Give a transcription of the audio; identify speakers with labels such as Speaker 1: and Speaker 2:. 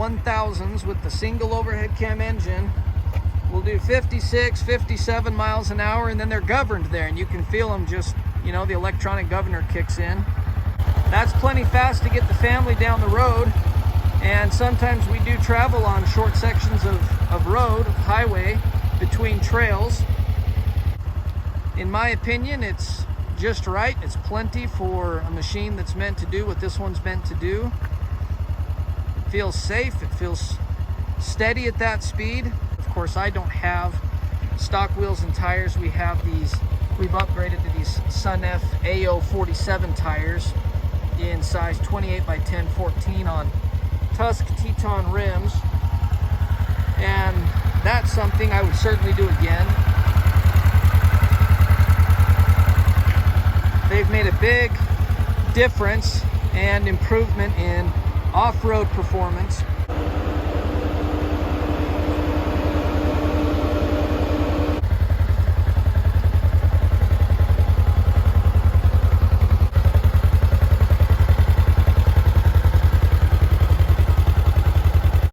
Speaker 1: 1000s with the single overhead cam engine will do 56, 57 miles an hour, and then they're governed there, and you can feel them just, you know, the electronic governor kicks in. That's plenty fast to get the family down the road, and sometimes we do travel on short sections of road, of highway, between trails. In my opinion, it's just right. It's plenty for a machine that's meant to do what this one's meant to do. It feels safe, it feels steady at that speed. Of course, I don't have stock wheels and tires. We've upgraded to these Sun F AO 47 tires in size 28 by 10 14 on Tusk Teton rims, and that's something I would certainly do again. They've made a big difference and improvement in off-road performance,